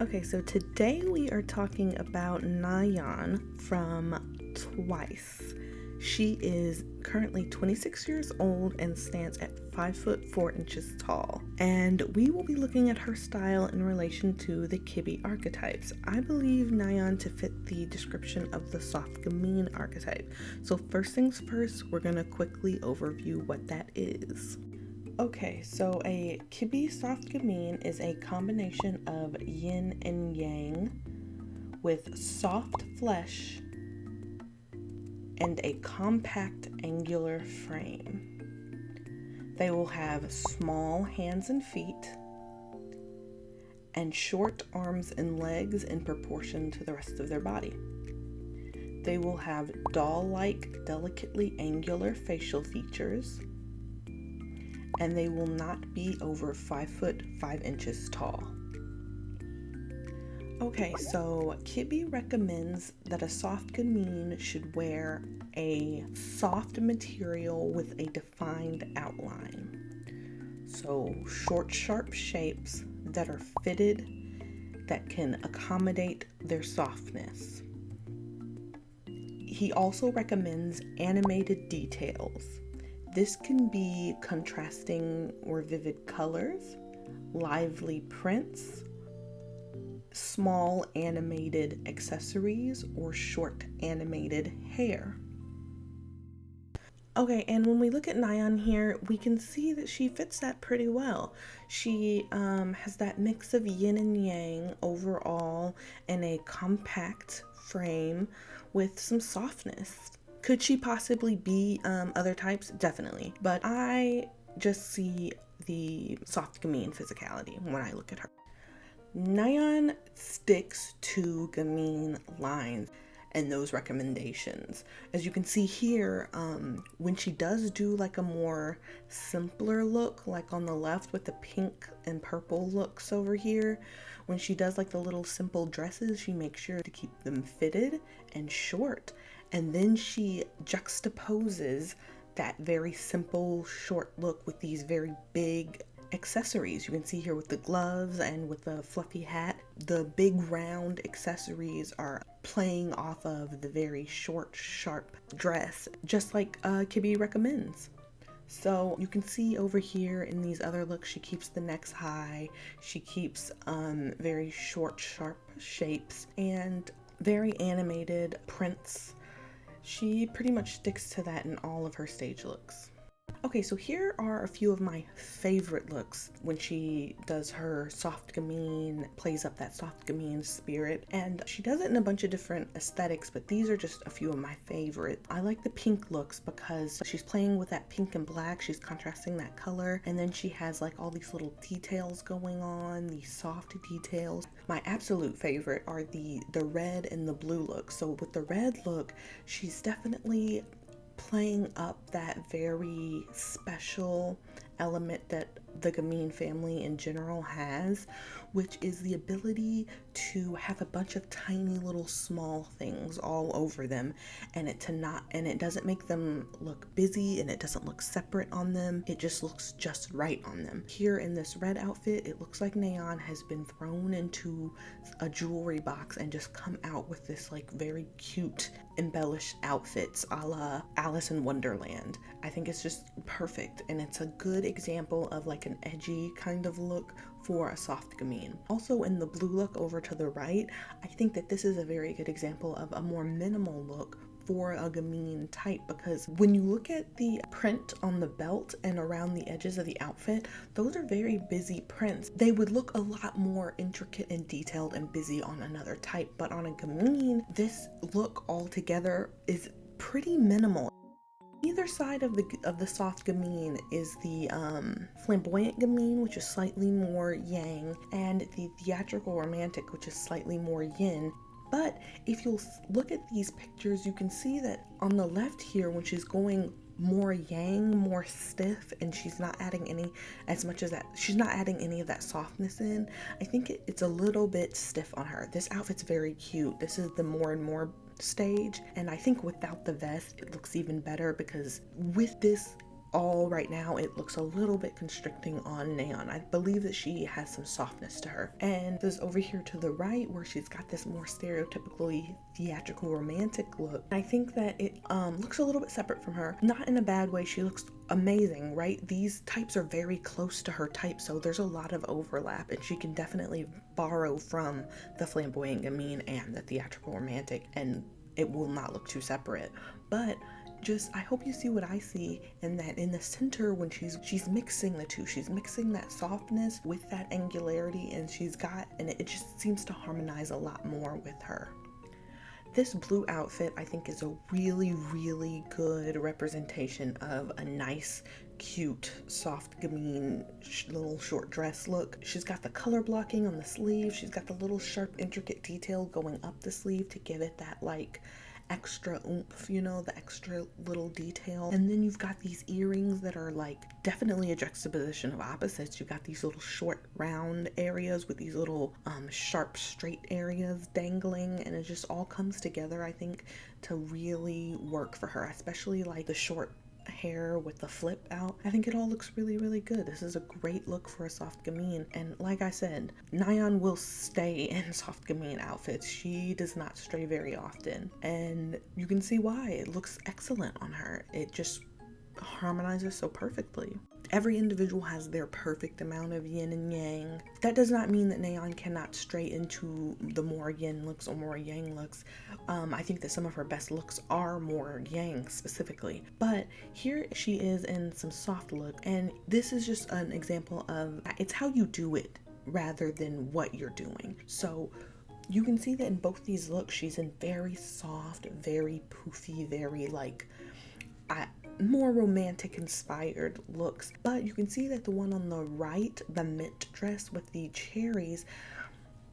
Okay, so today we are talking about Nayeon from Twice. She is currently 26 years old and stands at 5 foot 4 inches tall. And we will be looking at her style in relation to the Kibbe archetypes. I believe Nayeon to fit the description of the Soft Gamine archetype. So first things first, we're going to quickly overview what that is. Okay, so a Kibbe Soft Gamine is a combination of yin and yang with soft flesh and a compact angular frame. They will have small hands and feet and short arms and legs in proportion to the rest of their body. They will have doll-like, delicately angular facial features, and they will not be over 5 foot 5 inches tall. Okay, so Kibbe recommends that a soft gamine should wear a soft material with a defined outline. So short, sharp shapes that are fitted, that can accommodate their softness. He also recommends animated details. This can be contrasting or vivid colors, lively prints, small animated accessories, or short animated hair. Okay, and when we look at Nayeon here, we can see that she fits that pretty well. She has that mix of yin and yang overall in a compact frame with some softness. Could she possibly be other types? Definitely. But I just see the soft gamine physicality when I look at her. Nayeon sticks to gamine lines and those recommendations. As you can see here, when she does do like a more simpler look, like on the left with the pink and purple looks over here, when she does like the little simple dresses, she makes sure to keep them fitted and short. And then she juxtaposes that very simple short look with these very big accessories. You can see here with the gloves and with the fluffy hat, the big round accessories are playing off of the very short, sharp dress, just like Kibbe recommends. So you can see over here in these other looks, she keeps the necks high, she keeps very short, sharp shapes and very animated prints. She pretty much sticks to that in all of her stage looks. Okay, so here are a few of my favorite looks when she does her soft gamine, plays up that soft gamine spirit, and she does it in a bunch of different aesthetics, but these are just a few of my favorite. I like the pink looks because she's playing with that pink and black, she's contrasting that color, and then she has like all these little details going on, these soft details. My absolute favorite are the red and the blue look. So with the red look, she's definitely playing up that very special element that the gamine family in general has, which is the ability to have a bunch of tiny little small things all over them, and it doesn't make them look busy, and it doesn't look separate on them. It just looks just right on them. Here in this red outfit, it looks like Nayeon has been thrown into a jewelry box and just come out with this like very cute embellished outfits a la Alice in Wonderland. I think it's just perfect, and it's a good example of like an edgy kind of look for a soft gamine. Also in the blue look over to the right, I think that this is a very good example of a more minimal look for a gamine type, because when you look at the print on the belt and around the edges of the outfit, those are very busy prints. They would look a lot more intricate and detailed and busy on another type, but on a gamine, this look altogether is pretty minimal. Either side of the soft gamine is the flamboyant gamine, which is slightly more yang, and the theatrical romantic, which is slightly more yin. But if you'll look at these pictures, you can see that on the left here, when she's going more yang, more stiff, and she's not adding any of that softness in, I think it's a little bit stiff on her. This outfit's very cute. This is the more and more stage, and I think without the vest it looks even better, because with this all right now it looks a little bit constricting on Nayeon. I believe that she has some softness to her. And this over here to the right where she's got this more stereotypically theatrical romantic look, I think that it looks a little bit separate from her. Not in a bad way, she looks amazing, right? These types are very close to her type, so there's a lot of overlap, and she can definitely borrow from the flamboyant gamine and the theatrical romantic, and it will not look too separate. But just, I hope you see what I see, and that in the center when she's mixing the two, she's mixing that softness with that angularity, and it just seems to harmonize a lot more with her. This blue outfit I think is a really, really good representation of a nice, cute, soft gamine little short dress look. She's got the color blocking on the sleeve. She's got the little sharp, intricate detail going up the sleeve to give it that like extra oomph, you know, the extra little detail. And then you've got these earrings that are like definitely a juxtaposition of opposites. You've got these little short round areas with these little sharp straight areas dangling, and it just all comes together, I think, to really work for her, especially like the short hair with the flip out. I think it all looks really, really good. This is a great look for a soft gamine, and like I said, Nayeon will stay in soft gamine outfits. She does not stray very often, and you can see why. It looks excellent on her. It just harmonizes so perfectly. Every individual has their perfect amount of yin and yang. That does not mean that Nayeon cannot stray into the more yin looks or more yang looks. I think that some of her best looks are more yang specifically. But here she is in some soft look, and this is just an example of it's how you do it rather than what you're doing. So you can see that in both these looks, she's in very soft, very poofy, very like more romantic inspired looks. But you can see that the one on the right, the mint dress with the cherries,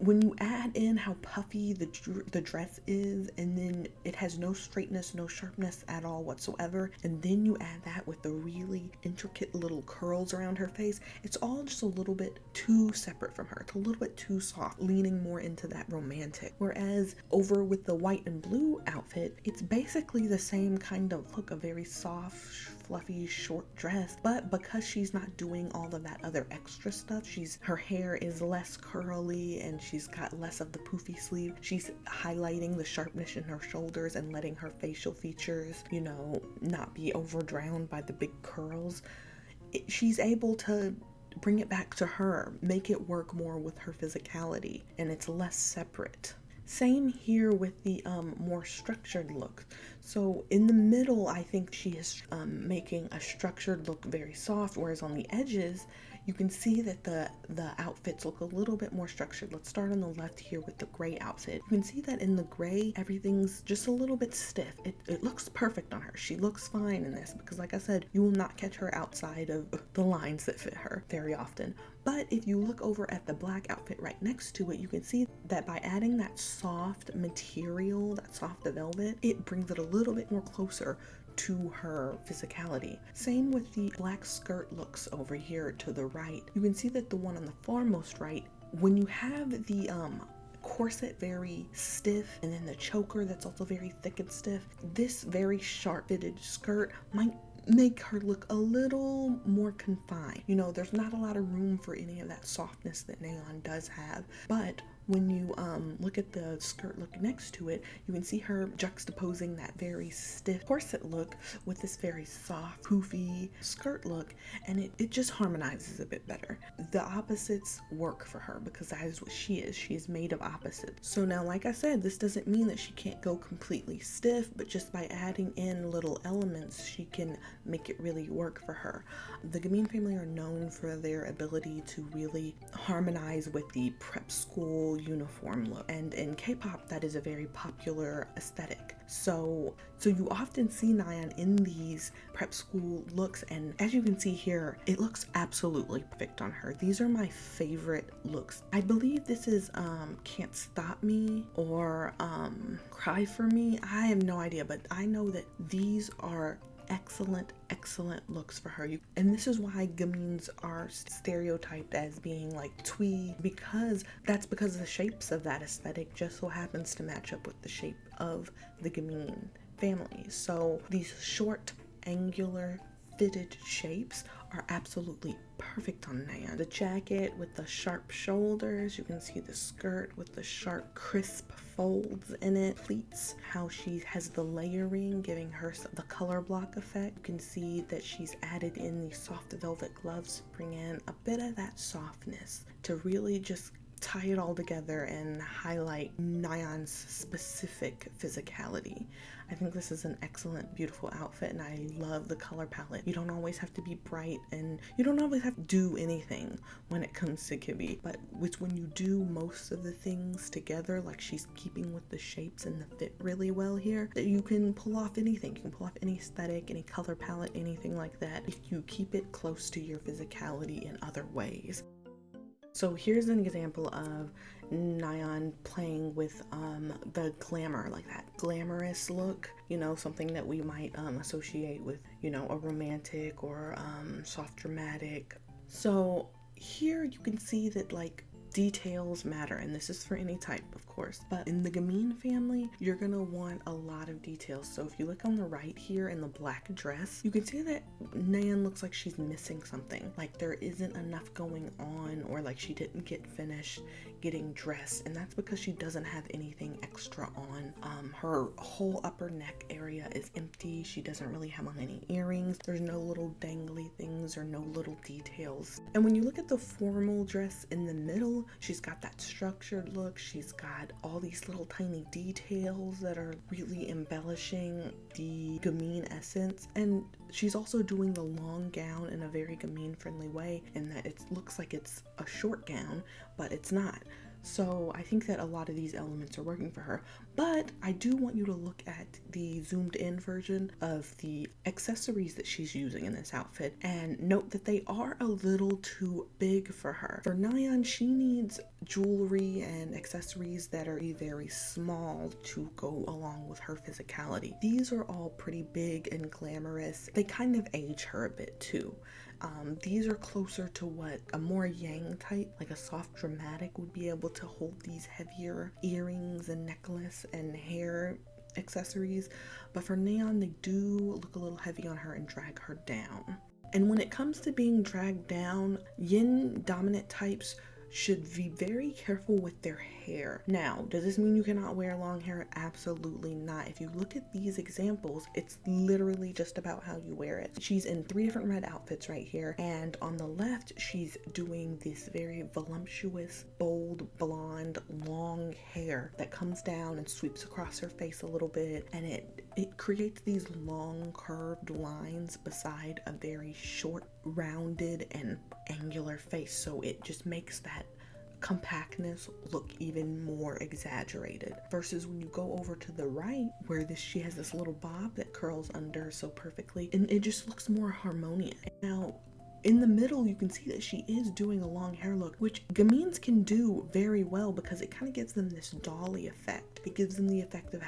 when you add in how puffy the dress is, and then it has no straightness, no sharpness at all whatsoever, and then you add that with the really intricate little curls around her face, it's all just a little bit too separate from her. It's a little bit too soft, leaning more into that romantic. Whereas over with the white and blue outfit, it's basically the same kind of look, a very soft, fluffy short dress, but because she's not doing all of that other extra stuff, her hair is less curly and she's got less of the poofy sleeve. She's highlighting the sharpness in her shoulders and letting her facial features, you know, not be overdrowned by the big curls. She's able to bring it back to her, make it work more with her physicality, and it's less separate. Same here with the more structured look. So in the middle, I think she is making a structured look very soft, whereas on the edges, you can see that the outfits look a little bit more structured. Let's start on the left here with the gray outfit. You can see that in the gray, everything's just a little bit stiff. It looks perfect on her. She looks fine in this because, like I said, you will not catch her outside of the lines that fit her very often. But if you look over at the black outfit right next to it, you can see that by adding that soft material, that soft velvet, it brings it a little bit more closer to her physicality. Same with the black skirt looks over here to the right. You can see that the one on the farmost right, when you have the corset very stiff and then the choker that's also very thick and stiff, this very sharp fitted skirt might make her look a little more confined. You know, there's not a lot of room for any of that softness that Nayeon does have, but when you look at the skirt look next to it, you can see her juxtaposing that very stiff corset look with this very soft, poofy skirt look, and it just harmonizes a bit better. The opposites work for her because that is what she is. She is made of opposites. So now, like I said, this doesn't mean that she can't go completely stiff, but just by adding in little elements, she can make it really work for her. The Gamine family are known for their ability to really harmonize with the prep school uniform look, and in K-pop that is a very popular aesthetic. So you often see Nayeon in these prep school looks, and as you can see here, it looks absolutely perfect on her. These are my favorite looks. I believe this is Can't Stop Me or Cry For Me. I have no idea, but I know that these are excellent looks for her. And this is why gamines are stereotyped as being like twee, because the shapes of that aesthetic just so happens to match up with the shape of the gamine family. So these short, angular, fitted shapes are absolutely perfect on Nayeon. The jacket with the sharp shoulders, you can see the skirt with the sharp crisp folds in it, pleats, how she has the layering giving her the color block effect. You can see that she's added in these soft velvet gloves to bring in a bit of that softness to really just tie it all together and highlight Nayeon's specific physicality. I think this is an excellent, beautiful outfit, and I love the color palette. You don't always have to be bright, and you don't always have to do anything when it comes to Kibbe, but it's when you do most of the things together, like she's keeping with the shapes and the fit really well here, that you can pull off anything. You can pull off any aesthetic, any color palette, anything like that, if you keep it close to your physicality in other ways. So here's an example of Nayeon playing with the glamour, like that glamorous look, you know, something that we might associate with, you know, a romantic or soft dramatic. So here you can see that like details matter, and this is for any type, of course, but in the Gamine family you're gonna want a lot of details. So if you look on the right here in the black dress, you can see that Nayeon looks like she's missing something, like there isn't enough going on, or like she didn't get finished getting dressed, and that's because she doesn't have anything extra on. Her whole upper neck area is empty. She doesn't really have on any earrings. There's no little dangly things or no little details. And when you look at the formal dress in the middle, she's got that structured look. She's got all these little tiny details that are really embellishing the Gamine essence, and she's also doing the long gown in a very Gamine friendly way, in that it looks like it's a short gown, but it's not. So I think that a lot of these elements are working for her, but I do want you to look at the zoomed in version of the accessories that she's using in this outfit and note that they are a little too big for her. For Nayeon, she needs jewelry and accessories that are very small to go along with her physicality. These are all pretty big and glamorous. They kind of age her a bit too. These are closer to what a more yang type, like a soft dramatic, would be able to hold these heavier earrings and necklace and hair accessories, but for Nayeon they do look a little heavy on her and drag her down. And when it comes to being dragged down, yin dominant types should be very careful with their hair. Now, does this mean you cannot wear long hair? Absolutely not. If you look at these examples, it's literally just about how you wear it. She's in 3 different red outfits right here, and on the left she's doing this very voluptuous, bold, blonde, long hair that comes down and sweeps across her face a little bit, and it creates these long curved lines beside a very short, rounded and angular face, so it just makes that compactness look even more exaggerated, versus when you go over to the right where she has this little bob that curls under so perfectly, and it just looks more harmonious. Now in the middle you can see that she is doing a long hair look, which Gamines can do very well because it kind of gives them this dolly effect. It gives them the effect of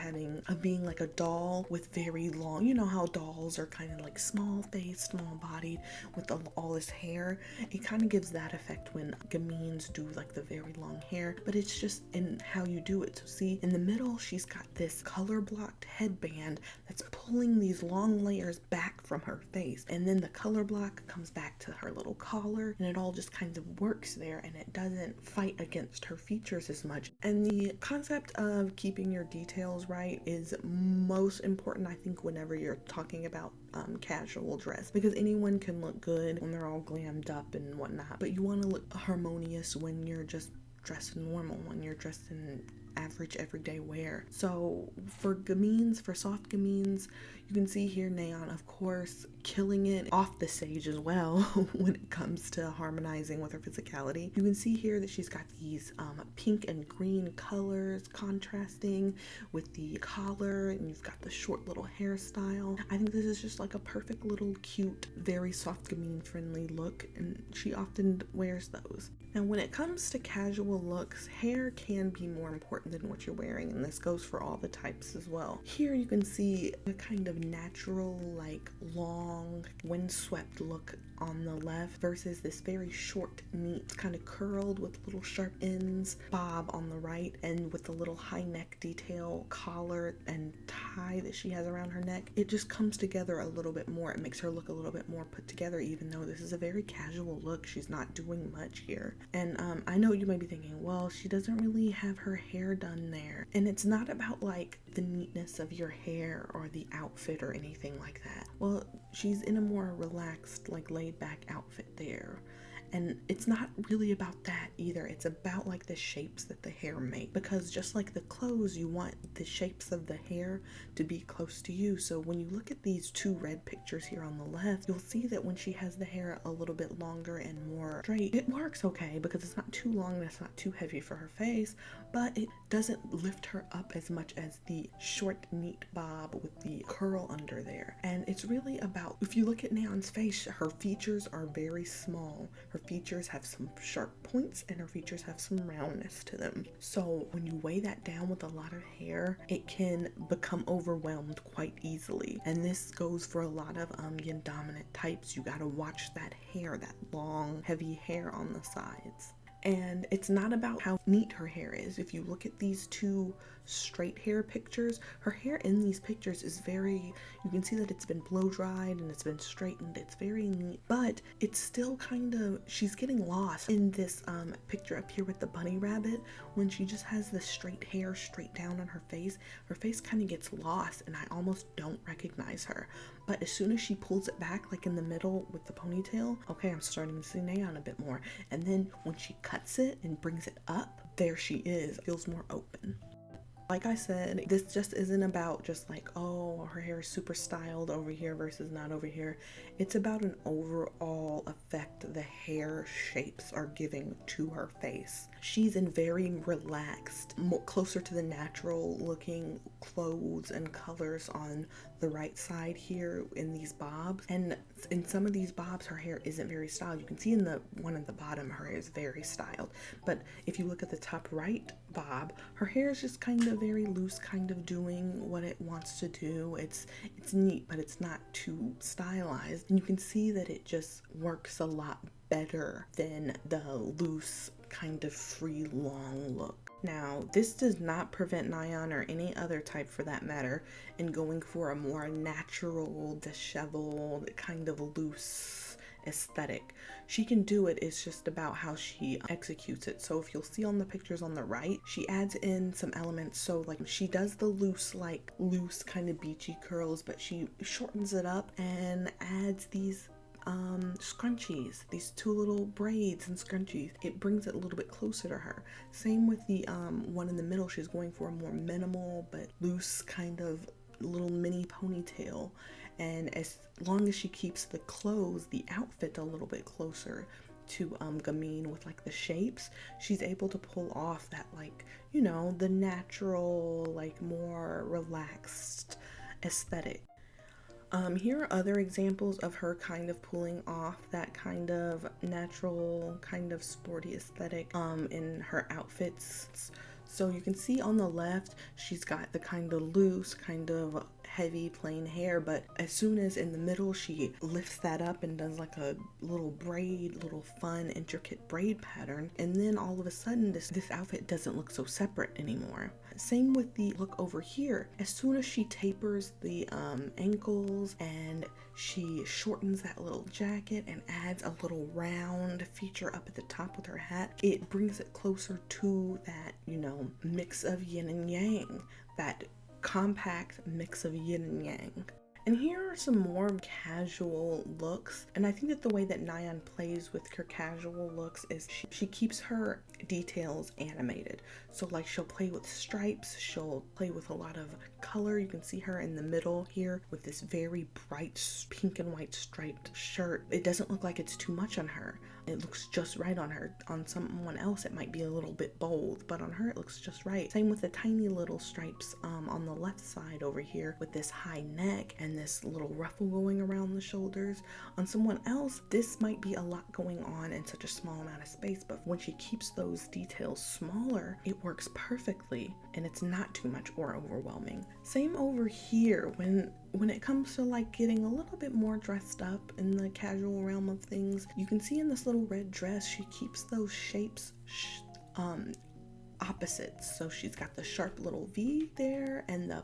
being like a doll with very long, you know how dolls are kind of like small faced, small bodied with all this hair. It kind of gives that effect when Gamines do like the very long hair, but it's just in how you do it. So see, in the middle she's got this color blocked headband that's pulling these long layers back from her face, and then the color block comes back to her little collar, and it all just kind of works there, and it doesn't fight against her features as much. And the concept of keeping your details right is most important, I think, whenever you're talking about casual dress, because anyone can look good when they're all glammed up and whatnot, but you want to look harmonious when you're just dressed normal, when you're dressed in average everyday wear. So for Gamines, for soft Gamines, you can see here Nayeon, of course, killing it off the stage as well when it comes to harmonizing with her physicality. You can see here that she's got these pink and green colors contrasting with the collar, and you've got the short little hairstyle. I think this is just like a perfect little cute, very soft Gamine friendly look, and she often wears those. Now when it comes to casual looks, hair can be more important different than what you're wearing, and this goes for all the types as well. Here you can see a kind of natural, like long windswept look on the left versus this very short, neat, kind of curled with little sharp ends bob on the right, and with the little high neck detail collar and tie that she has around her neck. It just comes together a little bit more. It makes her look a little bit more put together, even though this is a very casual look. She's not doing much here. And I know you might be thinking, well, she doesn't really have her hair done there. And it's not about like the neatness of your hair or the outfit or anything like that. Well, she's in a more relaxed, like laid back outfit there. And it's not really about that either. It's about like the shapes that the hair make, because just like the clothes, you want the shapes of the hair to be close to you. So when you look at these two red pictures here on the left, you'll see that when she has the hair a little bit longer and more straight, it works okay because it's not too long and it's not too heavy for her face, but it doesn't lift her up as much as the short, neat bob with the curl under there. And it's really about, if you look at Nayeon's face, her features are very small. Her features have some sharp points and her features have some roundness to them. So when you weigh that down with a lot of hair, it can become overwhelmed quite easily. And this goes for a lot of yin dominant types. You gotta watch that hair, that long, heavy hair on the sides. And it's not about how neat her hair is. If you look at these two straight hair pictures, her hair in these pictures is very, you can see that it's been blow dried and it's been straightened. It's very neat, but it's still kind of, she's getting lost in this picture up here with the bunny rabbit. When she just has the straight hair straight down on her face kind of gets lost and I almost don't recognize her. But as soon as she pulls it back, like in the middle with the ponytail, okay, I'm starting to see Nayeon a bit more. And then when she cuts it and brings it up, there she is, feels more open. Like I said, this just isn't about just like, oh, her hair is super styled over here versus not over here. It's about an overall effect the hair shapes are giving to her face. She's in very relaxed, more closer to the natural looking clothes and colors on the right side here in these bobs. And in some of these bobs, her hair isn't very styled. You can see in the one at the bottom, her hair is very styled. But if you look at the top right bob, her hair is just kind of very loose, kind of doing what it wants to do. It's neat, but it's not too stylized. And you can see that it just works a lot better than the loose, kind of free, long look. Now, this does not prevent Nayeon or any other type for that matter in going for a more natural, disheveled, kind of loose aesthetic. She can do it, it's just about how she executes it. So if you'll see on the pictures on the right, she adds in some elements. So like she does the loose kind of beachy curls, but she shortens it up and adds these scrunchies, these two little braids and scrunchies. It brings it a little bit closer to her. Same with the one in the middle. She's going for a more minimal but loose kind of little mini ponytail, and as long as she keeps the clothes, the outfit a little bit closer to Gamine with like the shapes, she's able to pull off that, like, you know, the natural, like more relaxed aesthetic. Here are other examples of her kind of pulling off that kind of natural, kind of sporty aesthetic in her outfits. So you can see on the left, she's got the kind of loose, kind of heavy plain hair, but as soon as in the middle she lifts that up and does like a little braid, little fun intricate braid pattern, and then all of a sudden this outfit doesn't look so separate anymore. Same with the look over here. As soon as she tapers the ankles and she shortens that little jacket and adds a little round feature up at the top with her hat, it brings it closer to that, you know, mix of yin and yang, that compact mix of yin and yang. And here are some more casual looks, and I think that the way that Nayeon plays with her casual looks is she keeps her details animated. So like she'll play with stripes, she'll play with a lot of color. You can see her in the middle here with this very bright pink and white striped shirt. It doesn't look like it's too much on her. It looks just right on her. On someone else it might be a little bit bold, but on her it looks just right. Same with the tiny little stripes on the left side over here with this high neck, and this little ruffle going around the shoulders. On someone else, this might be a lot going on in such a small amount of space, but when she keeps those details smaller, it works perfectly and it's not too much or overwhelming. Same over here when it comes to like getting a little bit more dressed up in the casual realm of things. You can see in this little red dress, she keeps those shapes opposites. So she's got the sharp little V there and the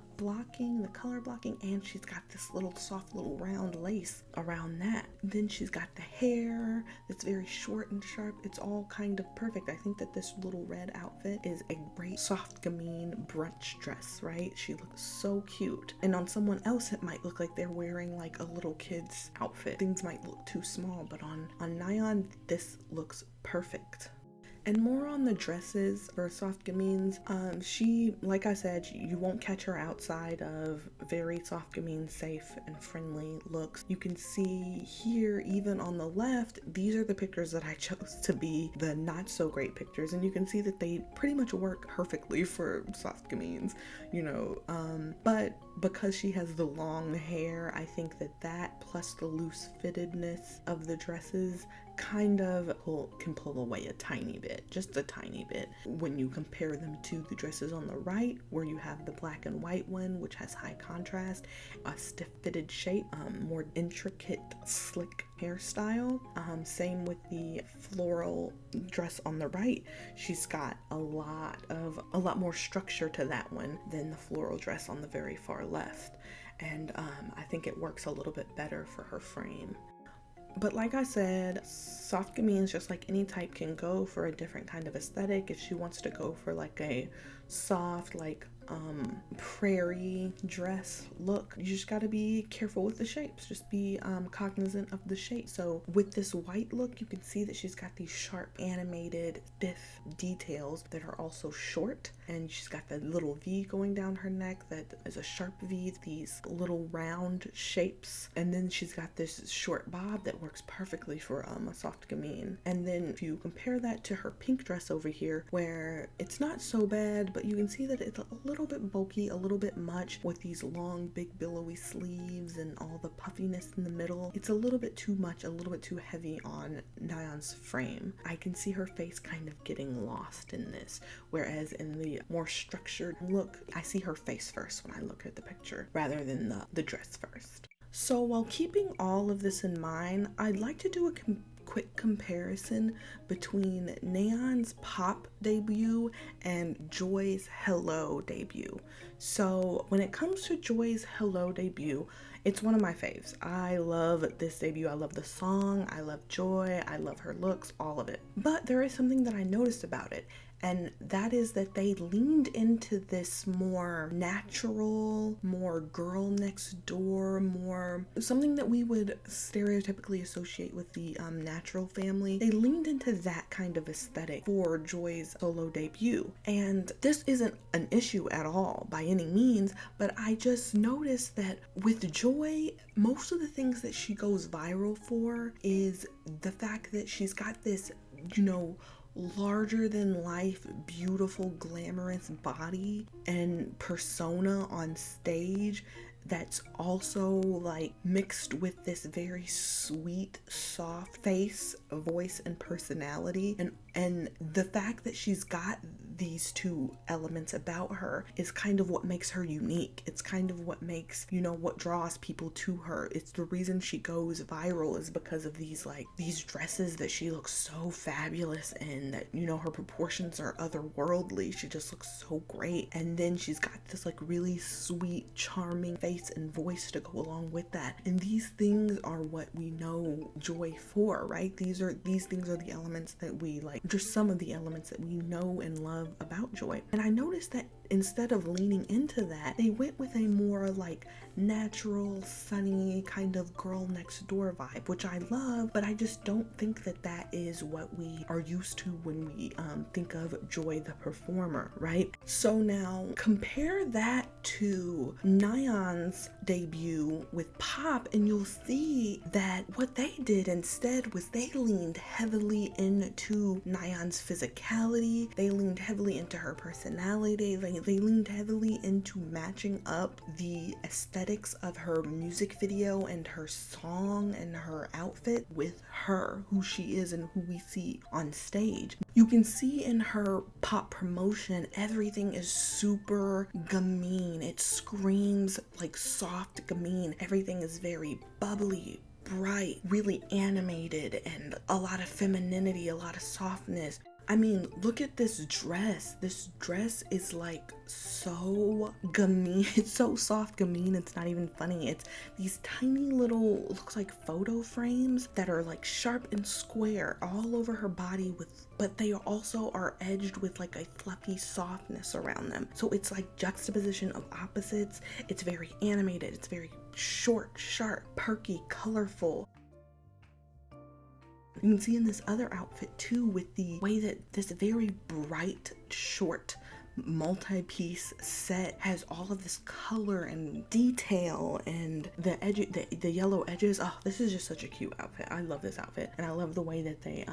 color blocking, and she's got this little soft little round lace around that. Then she's got the hair that's very short and sharp. It's all kind of perfect. I think that this little red outfit is a great Soft Gamine brunch dress, right? She looks so cute. And on someone else, it might look like they're wearing like a little kid's outfit. Things might look too small, but on Nayeon, this looks perfect. And more on the dresses for Soft Gamines, she, like I said, you won't catch her outside of very Soft Gamine safe and friendly looks. You can see here, even on the left, these are the pictures that I chose to be the not so great pictures, and you can see that they pretty much work perfectly for Soft Gamines, you know, but because she has the long hair, I think that plus the loose fittedness of the dresses kind of can pull away a tiny bit, just a tiny bit, when you compare them to the dresses on the right, where you have the black and white one, which has high contrast, a stiff fitted shape, more intricate slick hairstyle. Same with the floral dress on the right. She's got a lot more structure to that one than the floral dress on the very far left, and I think it works a little bit better for her frame. But like I said, Soft Gamines, just like any type, can go for a different kind of aesthetic. If she wants to go for like a soft, like prairie dress look, you just got to be careful with the shapes. Just be cognizant of the shape. So with this white look, you can see that she's got these sharp animated stiff details that are also short, and she's got the little V going down her neck that is a sharp V, these little round shapes, and then she's got this short bob that works perfectly for a Soft Gamine. And then if you compare that to her pink dress over here, where it's not so bad, but you can see that it's a little bit bulky, a little bit much with these long big billowy sleeves and all the puffiness in the middle. It's a little bit too much, a little bit too heavy on Nayeon's frame. I can see her face kind of getting lost in this, whereas in the more structured look, I see her face first when I look at the picture rather than the dress first. So while keeping all of this in mind, I'd like to do a quick comparison between Nayeon's Pop debut and Joy's Hello debut. So when it comes to Joy's Hello debut, it's one of my faves. I love this debut. I love the song. I love Joy. I love her looks, all of it. But there is something that I noticed about it, and that is that they leaned into this more natural, more girl next door, more something that we would stereotypically associate with the natural family. They leaned into that kind of aesthetic for Joy's solo debut. And this isn't an issue at all by any means, but I just noticed that with Joy, most of the things that she goes viral for is the fact that she's got this, you know, larger than life, beautiful, glamorous body and persona on stage that's also like mixed with this very sweet, soft face, voice, and personality. And the fact that she's got these two elements about her is kind of what makes her unique. It's kind of what makes, you know, what draws people to her. It's the reason she goes viral is because of these dresses that she looks so fabulous in, that, you know, her proportions are otherworldly. She just looks so great. And then she's got this like really sweet, charming face and voice to go along with that. And these things are what we know Joy for, right? These things are the elements that we like, just some of the elements that we know and love about Joy. And I noticed that instead of leaning into that, they went with a more like natural, sunny kind of girl next door vibe, which I love, but I just don't think that that is what we are used to when we think of Joy the performer, right? So now compare that to Nayeon's debut with Pop, and you'll see that what they did instead was they leaned heavily into Nayeon's physicality, they leaned heavily into her personality, they they leaned heavily into matching up the aesthetics of her music video and her song and her outfit with her, who she is and who we see on stage. You can see in her pop promotion, everything is super gamine. It screams like Soft Gamine. Everything is very bubbly, bright, really animated, and a lot of femininity, a lot of softness. I mean, look at this dress. This dress is like so gamine. It's so soft gamine. It's not even funny. It's these tiny little, looks like photo frames that are like sharp and square all over her body but they also are edged with like a fluffy softness around them. So it's like juxtaposition of opposites. It's very animated. It's very short, sharp, perky, colorful. You can see in this other outfit too, with the way that this very bright, short, multi-piece set has all of this color and detail, and the yellow edges. Oh, this is just such a cute outfit. I love this outfit, and I love the way that they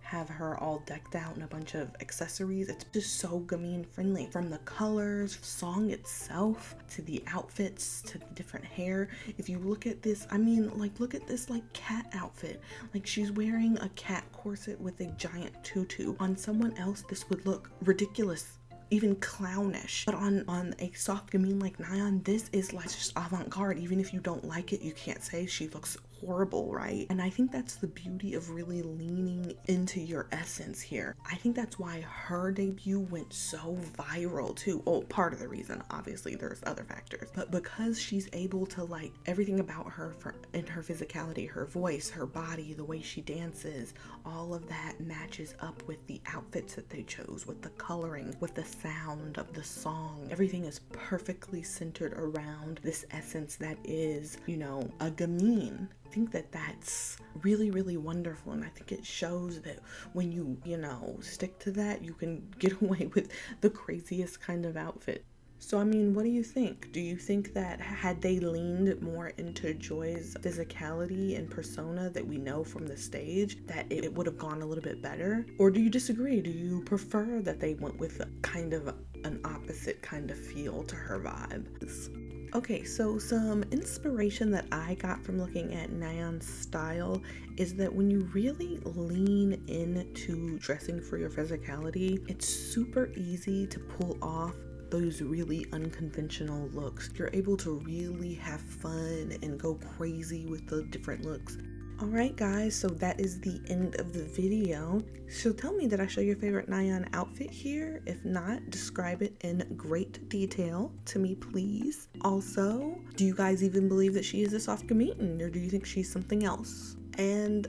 have her all decked out in a bunch of accessories. It's just so gamine friendly, from the colors, song itself, to the outfits, to the different hair. If you look at this, I mean, like, look at this like cat outfit. Like, she's wearing a cat corset with a giant tutu. On someone else this would look ridiculous, even clownish, but on a Soft Gamine like Nayeon, this is like just avant-garde. Even if you don't like it, you can't say she looks horrible, right? And I think that's the beauty of really leaning into your essence here. I think that's why her debut went so viral too. Oh, part of the reason, obviously there's other factors, but because she's able to, like, everything about her in her physicality, her voice, her body, the way she dances, all of that matches up with the outfits that they chose, with the coloring, with the sound of the song. Everything is perfectly centered around this essence that is, you know, a gamine. I think that that's really, really wonderful, and I think it shows that when you know, stick to that, you can get away with the craziest kind of outfit. So, I mean, what do you think? Do you think that had they leaned more into Joy's physicality and persona that we know from the stage, that it would have gone a little bit better? Or do you disagree? Do you prefer that they went with kind of an opposite kind of feel to her vibes? Okay, so some inspiration that I got from looking at Nayeon's style is that when you really lean into dressing for your physicality, it's super easy to pull off those really unconventional looks. You're able to really have fun and go crazy with the different looks. Alright guys, so that is the end of the video. So tell me, did I show your favorite Nayeon outfit here? If not, describe it in great detail to me, please. Also, do you guys even believe that she is a Soft Gamine, or do you think she's something else? And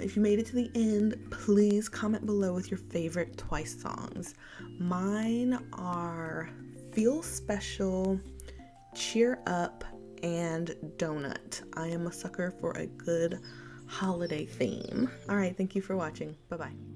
if you made it to the end, please comment below with your favorite Twice songs. Mine are Feel Special, Cheer Up, and Donut. I am a sucker for a good holiday theme. All right, thank you for watching. Bye-bye.